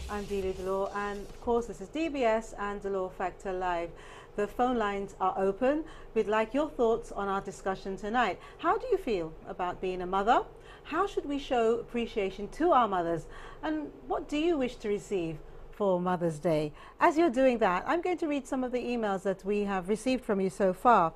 I'm Delia Dolor, and of course this is DBS and Dolor Factor Live. The phone lines are open. We'd like your thoughts on our discussion tonight. How do you feel about being a mother? How should we show appreciation to our mothers? And what do you wish to receive for Mother's Day? As you're doing that, I'm going to read some of the emails that we have received from you so far.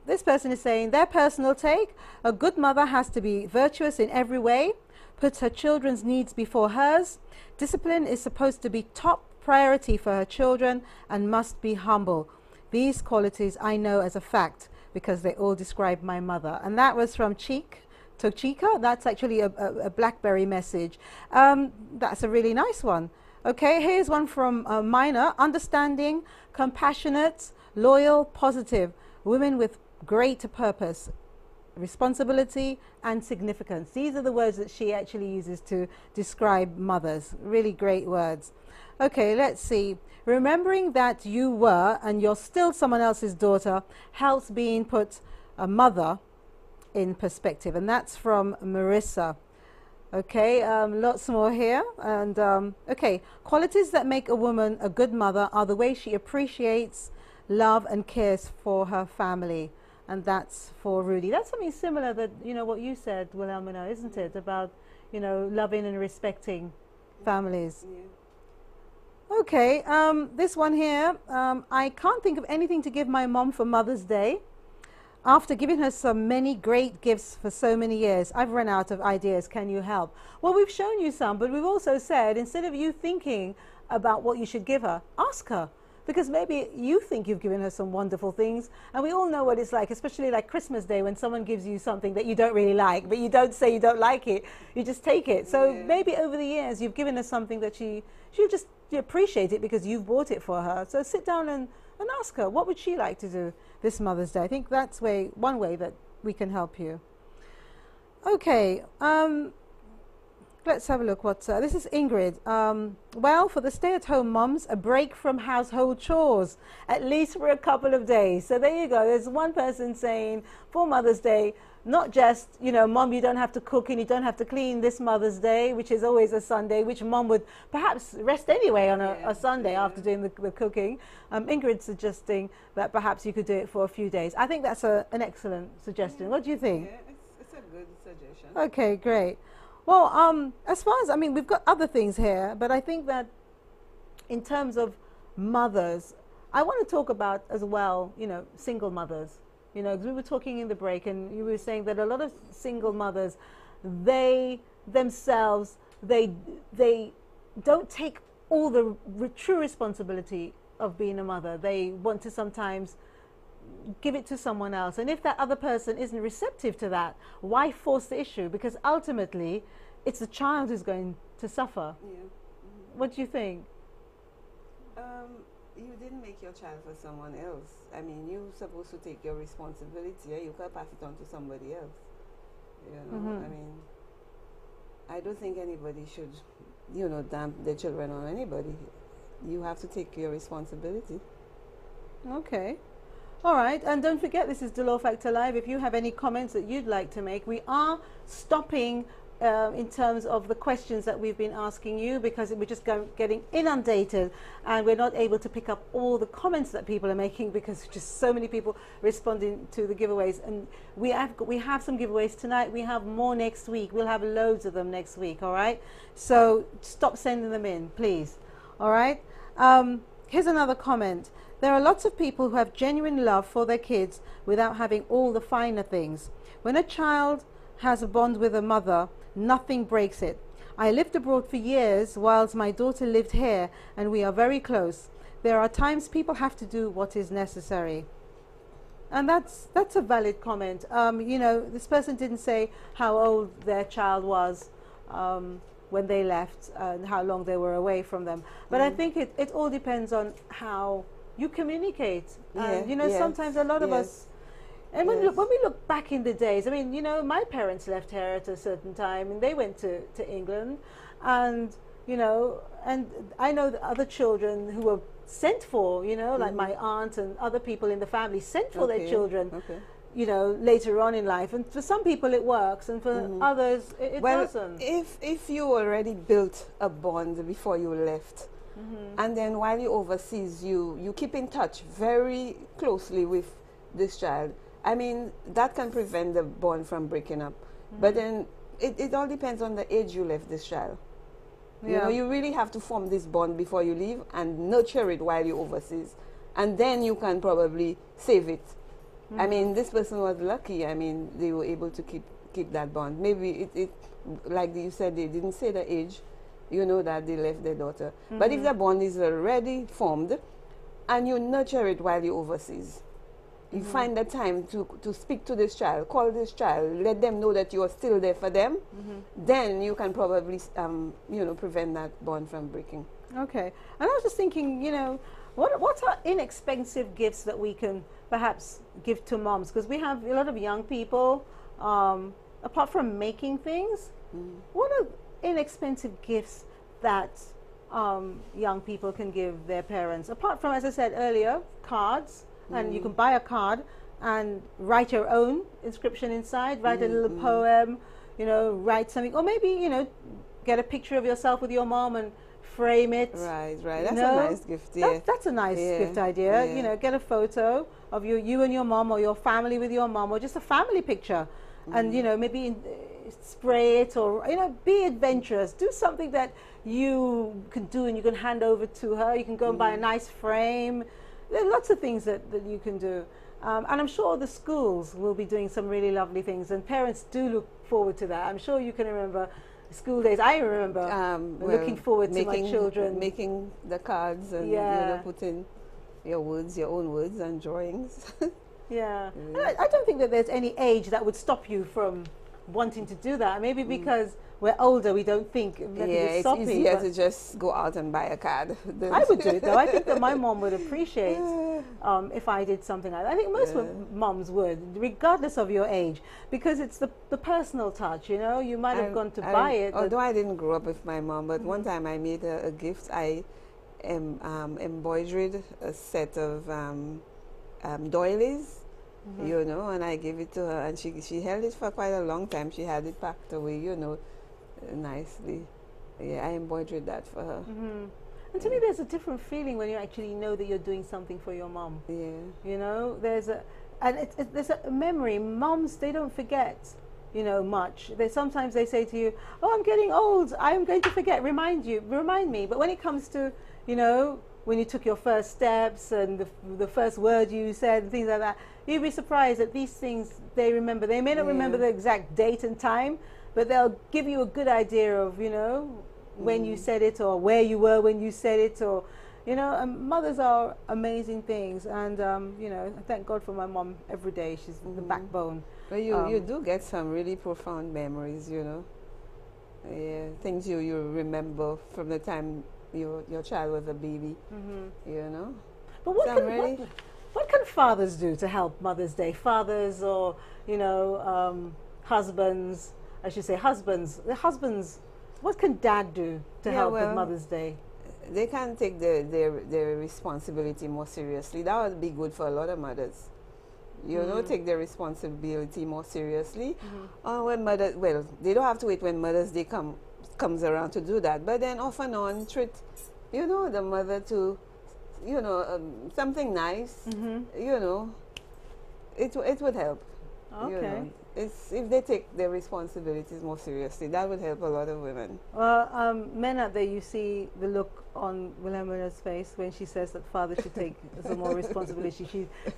This person is saying, their personal take: a good mother has to be virtuous in every way, puts her children's needs before hers. Discipline is supposed to be top priority for her children and must be humble. These qualities I know as a fact because they all describe my mother. And that was from Tochika. That's actually a BlackBerry message. That's a really nice one. Okay, here's one from Minor. Understanding, compassionate, loyal, positive. Women with great purpose, responsibility and significance. These are the words that she actually uses to describe mothers. Really great words. Okay, let's see. Remembering that you were and you're still someone else's daughter helps being put a mother in perspective. And that's from Marissa. Okay, lots more here. And okay, qualities that make a woman a good mother are the way she appreciates, love and cares for her family. And that's for Rudy. That's something similar that, you know, what you said, Whihelimina, isn't it? About, you know, loving and respecting families. Yeah. Okay, this one here. I can't think of anything to give my mom for Mother's Day. After giving her so many great gifts for so many years, I've run out of ideas. Can you help? Well, we've shown you some, but we've also said, instead of you thinking about what you should give her, ask her. Because maybe you think you've given her some wonderful things, and we all know what it's like, especially like Christmas Day when someone gives you something that you don't really like, but you don't say you don't like it, you just take it. So yeah, maybe over the years you've given her something that she'll just appreciate it because you've bought it for her. So sit down and ask her, what would she like to do this Mother's Day? I think that's one way that we can help you. Okay, let's have a look. This is Ingrid. Well, for the stay-at-home moms, a break from household chores, at least for a couple of days. So there you go. There's one person saying for Mother's Day, not just, you know, Mom, you don't have to cook and you don't have to clean this Mother's Day, which is always a Sunday, which Mom would perhaps rest anyway on a Sunday after doing the cooking. Ingrid's suggesting that perhaps you could do it for a few days. I think that's an excellent suggestion. What do you think? Yeah, it's a good suggestion. Okay, great. Well, as far as, I mean, we've got other things here, but I think that in terms of mothers, I want to talk about as well, you know, single mothers. You know, because we were talking in the break and you were saying that a lot of single mothers, they themselves, they don't take all the true responsibility of being a mother. They want to sometimes give it to someone else. And if that other person isn't receptive to that, why force the issue? Because ultimately, it's the child who's going to suffer. Yeah. Mm-hmm. What do you think? You didn't make your child for someone else. I mean, you're supposed to take your responsibility, or you can pass it on to somebody else. You know, Mm-hmm. I mean, I don't think anybody should, you know, dump their children on anybody. You have to take your responsibility. Okay. All right, and don't forget, this is Dolor Factor Live. If you have any comments that you'd like to make, we are stopping in terms of the questions that we've been asking you because we're just getting inundated and we're not able to pick up all the comments that people are making because just so many people responding to the giveaways. And we have some giveaways tonight. We have more next week. We'll have loads of them next week, all right? So stop sending them in, please, all right? Here's another comment. There are lots of people who have genuine love for their kids without having all the finer things. When a child has a bond with a mother, nothing breaks it. I lived abroad for years whilst my daughter lived here, and we are very close. There are times people have to do what is necessary. And that's a valid comment. You know, this person didn't say how old their child was when they left and how long they were away from them. But I think it all depends on how you communicate. Yeah, you know, yes, sometimes a lot of us, and when we look back in the days, I mean, you know, my parents left here at a certain time and they went to England, and, you know, and I know that other children who were sent for, you know, like my aunt and other people in the family sent for their children. you know, later on in life. And for some people it works, and for others it Well, doesn't. if you already built a bond before you left, and then while you're overseas, you keep in touch very closely with this child, I mean, that can prevent the bond from breaking up. But then it all depends on the age you left this child. You know, you really have to form this bond before you leave and nurture it while you're overseas. And then you can probably save it. I mean, this person was lucky. I mean, they were able to keep that bond. Maybe it like you said, they didn't say the age, you know, that they left their daughter. But if the bond is already formed and you nurture it while you're overseas, you find the time to speak to this child, call this child, let them know that you are still there for them, then you can probably, you know, prevent that bond from breaking. Okay. And I was just thinking, you know, what are inexpensive gifts that we can perhaps give to moms? Because we have a lot of young people, apart from making things, what are inexpensive gifts that young people can give their parents? Apart from, as I said earlier, cards, and you can buy a card and write your own inscription inside, write a little poem, you know, write something, or maybe, you know, get a picture of yourself with your mom and frame it. Right. That's a nice gift, yeah. That's a nice gift idea. You know, get a photo of you and your mom, or your family with your mom, or just a family picture. And, you know, maybe spray it, or, you know, be adventurous. Do something that you can do and you can hand over to her. You can go and buy a nice frame. There are lots of things that you can do. And I'm sure the schools will be doing some really lovely things, and parents do look forward to that. I'm sure you can remember school days. I remember looking forward to my children. Making the cards and, you know, putting your own words and drawings. Yeah. I don't think that there's any age that would stop you from wanting to do that. Maybe because we're older, we don't think that it's stopping. It's easier to just go out and buy a card. I would do it though. I think that my mom would appreciate if I did something like that. I think most moms would, regardless of your age, because it's the personal touch, you know. You might have gone to buy it. Although I didn't grow up with my mom, but one time I made a gift. I embroidered a set of doilies, you know, and I gave it to her, and she held it for quite a long time. She had it packed away, you know, nicely. Yeah, I embroidered that for her. And to me, there's a different feeling when you actually know that you're doing something for your mom. Yeah. You know, there's a memory. Moms, they don't forget, you know, much. Sometimes they say to you, "Oh, I'm getting old. I'm going to forget. Remind me." But when it comes to, you know, when you took your first steps and the first word you said and things like that, you'd be surprised that these things they remember. They may not remember the exact date and time, but they'll give you a good idea of, you know, when you said it, or where you were when you said it, or, you know, mothers are amazing things. And, you know, I thank God for my mom every day. She's the backbone. Well, you do get some really profound memories, you know. Yeah, things you remember from the time your child was a baby, you know. But what can fathers do to help Mother's Day? Fathers, or, you know, husbands, I should say husbands. The husbands, what can dad do to help with Mother's Day? They can take their responsibility more seriously. That would be good for a lot of mothers. You know, take their responsibility more seriously. When they don't have to wait when Mother's Day comes around to do that. But then off and on, treat, you know, the mother to, you know, something nice. You know, it would help. Okay. You know. If they take their responsibilities more seriously, that would help a lot of women. Well, men out there, you see the look on Whihelimina's face when she says that fathers should take some more responsibility.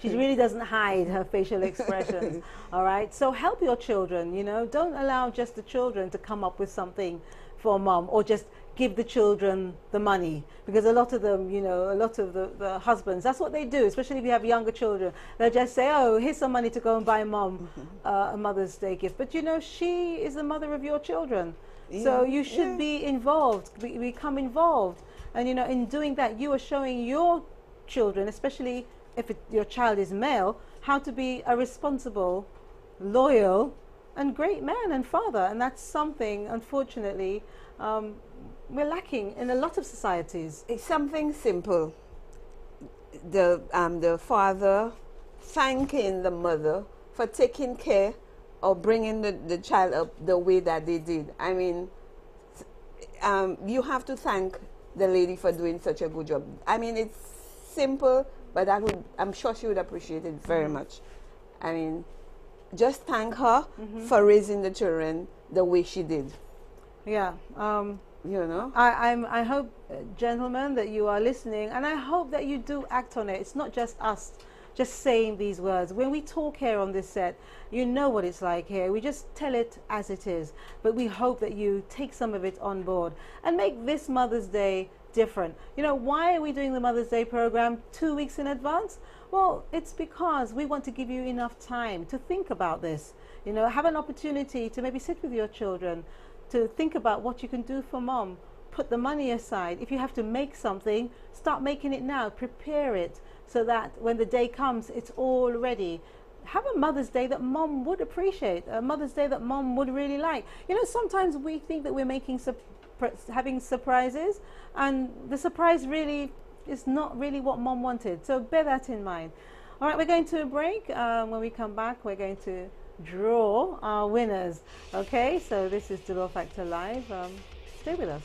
She really doesn't hide her facial expressions. All right, so help your children. You know, don't allow just the children to come up with something for mom, or just give the children the money, because a lot of them, you know, a lot of the husbands, that's what they do, especially if you have younger children. They'll just say, "Oh, here's some money to go and buy mom a Mother's Day gift." But, you know, she is the mother of your children. So you should be involved, become involved. And, you know, in doing that, you are showing your children, especially if your child is male, how to be a responsible, loyal, and great man and father. And that's something, unfortunately, we're lacking in a lot of societies. It's something simple. The father thanking the mother for taking care or bringing the child up the way that they did. I mean, you have to thank the lady for doing such a good job. I mean, it's simple, but I'm sure she would appreciate it very much. I mean, just thank her for raising the children the way she did. Yeah. You know? I hope, gentlemen, that you are listening, and I hope that you do act on it. It's not just us just saying these words. When we talk here on this set, you know what it's like here. We just tell it as it is. But we hope that you take some of it on board and make this Mother's Day different. You know, why are we doing the Mother's Day program 2 weeks in advance? Well, it's because we want to give you enough time to think about this. You know, have an opportunity to maybe sit with your children, to think about what you can do for mom. Put the money aside. If you have to make something, start making it now. Prepare it so that when the day comes, it's all ready. Have a Mother's Day that mom would appreciate, a Mother's Day that mom would really like. You know, sometimes we think that we're having surprises, and the surprise really is not really what mom wanted. So bear that in mind. All right, we're going to a break. When we come back, we're going to draw our winners. Okay, so this is Dolor Factor Live. Stay with us.